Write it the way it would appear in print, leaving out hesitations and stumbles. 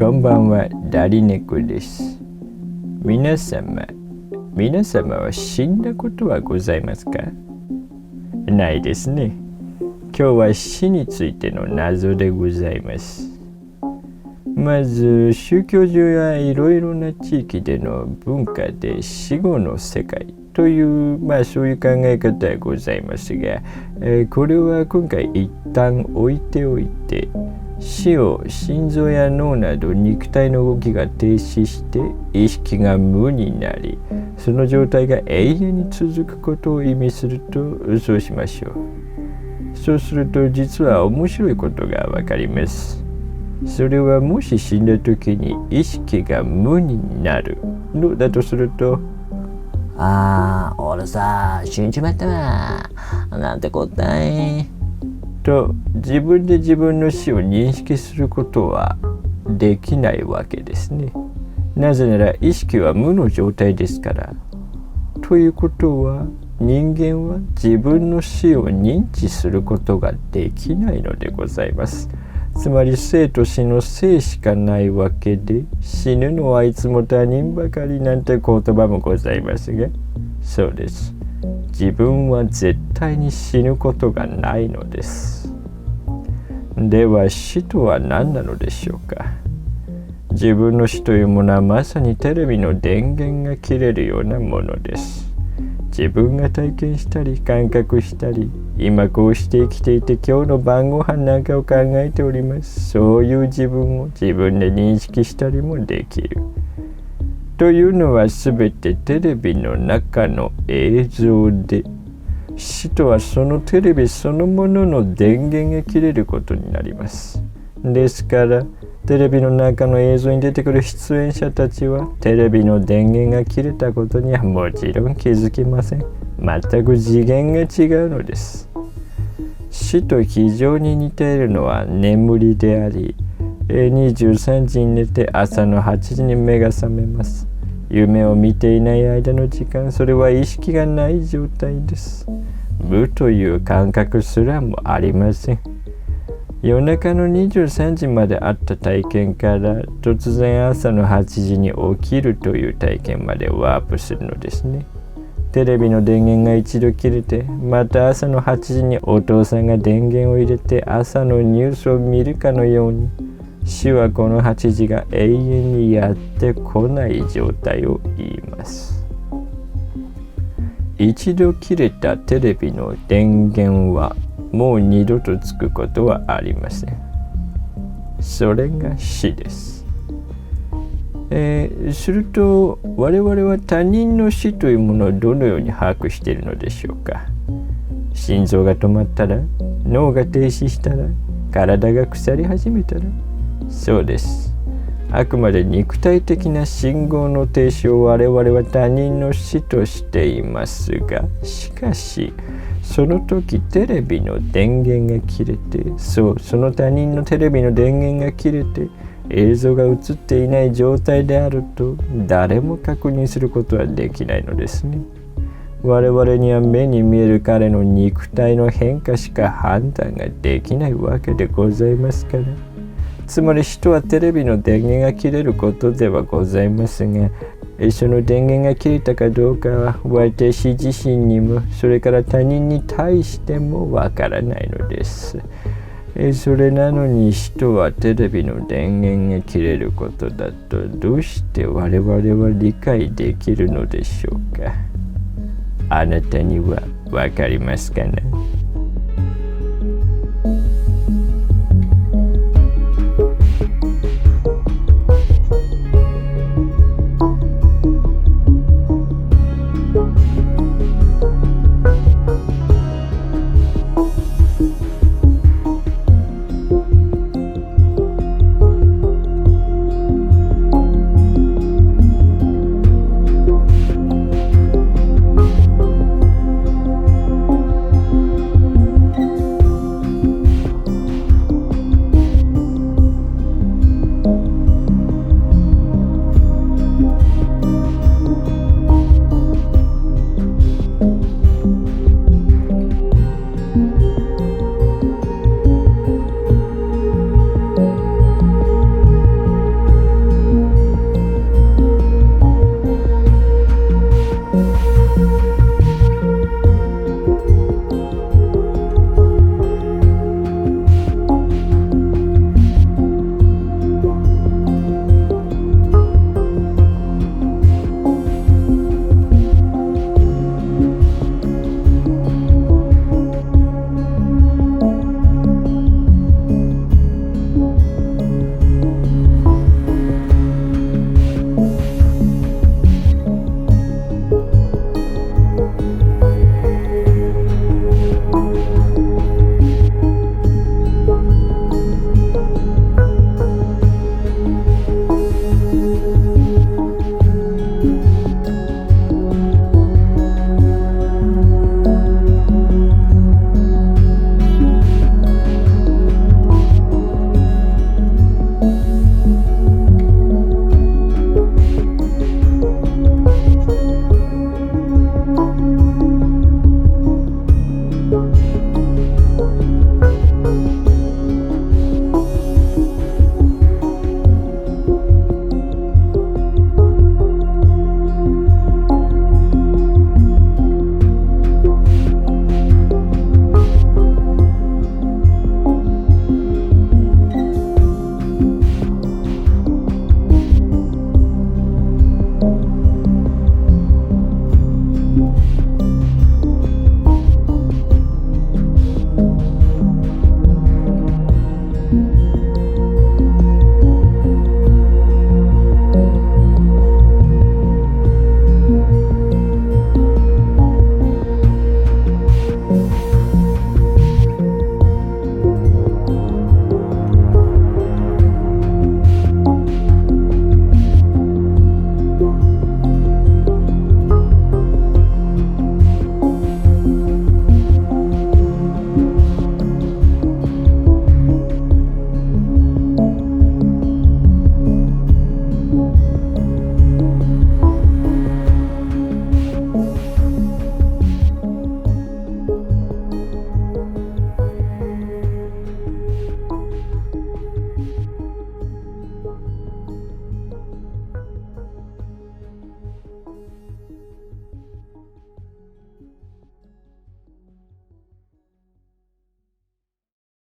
こんばんは、ダリネコです。皆様は死んだことはございますか？ないですね。今日は死についての謎でございます。まず、宗教上やいろいろな地域での文化で死後の世界という、そういう考え方はございますが、これは今回一旦置いておいて、死を心臓や脳など肉体の動きが停止して意識が無になり、その状態が永遠に続くことを意味するとそうしましょう。そうすると実は面白いことがわかります。それはもし死んだ時に意識が無になるのだとすると、俺さ、死んじまったわ。なんてこったい。と自分で自分の死を認識することはできないわけですね。なぜなら意識は無の状態ですから。ということは人間は自分の死を認知することができないのでございます。つまり生と死の生しかないわけで、死ぬのはいつも他人ばかりなんて言葉もございますが、そうです。自分は絶対に死ぬことがないのです。では死とは何なのでしょうか。自分の死というものはまさにテレビの電源が切れるようなものです。自分が体験したり感覚したり、今こうして生きていて今日の晩ご飯なんかを考えております。そういう自分を自分で認識したりもできる。というのはすべてテレビの中の映像で、死とはそのテレビそのものの電源が切れることになります。ですからテレビの中の映像に出てくる出演者たちはテレビの電源が切れたことにはもちろん気づきません。全く次元が違うのです。死と非常に似ているのは眠りであり、23時に寝て朝の8時に目が覚めます。夢を見ていない間の時間、それは意識がない状態です。無という感覚すらもありません。夜中の23時まであった体験から突然朝の8時に起きるという体験までワープするのですね。テレビの電源が一度切れて、また朝の8時にお父さんが電源を入れて朝のニュースを見るかのように、死はこの8時が永遠にやってこない状態を言います。一度切れたテレビの電源はもう二度とつくことはありません。それが死です。すると我々は他人の死というものをどのように把握しているのでしょうか。心臓が止まったら、脳が停止したら、体が腐り始めたら、そうです。あくまで肉体的な信号の停止を我々は他人の死としていますが、しかしその時テレビの電源が切れて、その他人のテレビの電源が切れて映像が映っていない状態であると誰も確認することはできないのですね。我々には目に見える彼の肉体の変化しか判断ができないわけでございますから。つまり死とはテレビの電源が切れることではございますが、その電源が切れたかどうかは私自身にもそれから他人に対してもわからないのです。それなのに死とはテレビの電源が切れることだとどうして我々は理解できるのでしょうか。あなたにはわかりますかね。